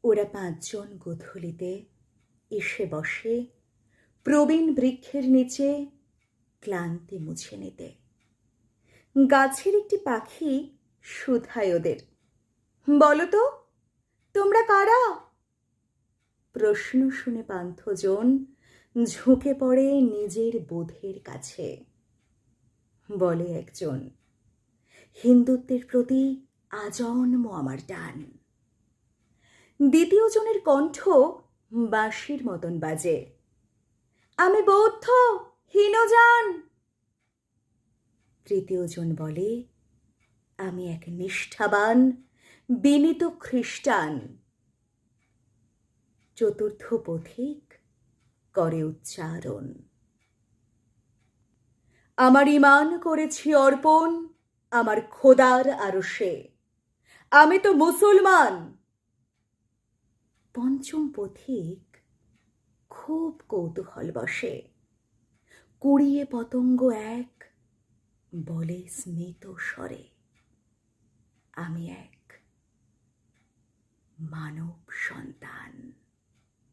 ওরা 5 জন গোধূলিতে এসে বসে প্রবীণ বৃক্ষের নিচে ক্লান্তি মুছে নিতে। গাছের একটি পাখি শুধায় ওদের, বলো তো তোমরা কারা? প্রশ্ন শুনে পান্থজন ঝুঁকে পড়ে নিজের বোধের কাছে। বলে একজন, হিন্দুত্বের প্রতি আজন্ম আমার টান। দ্বিতীয় জনের কণ্ঠ বাঁশির মতন বাজে, আমি বৌদ্ধ, হীনযান। তৃতীয় জন বলে, আমি এক নিষ্ঠাবান বিনীত খ্রিস্টান। চতুর্থ পথিক করে উচ্চারণ, আমার ঈমান করেছি অর্পণ আমার খোদার আরশে, আমি তো মুসলমান। পঞ্চম পথিক খুব কৌতূহল বসে, কুড়িয়ে পতঙ্গ এক বলে স্মিত স্বরে, আমি এক মানব সন্তান।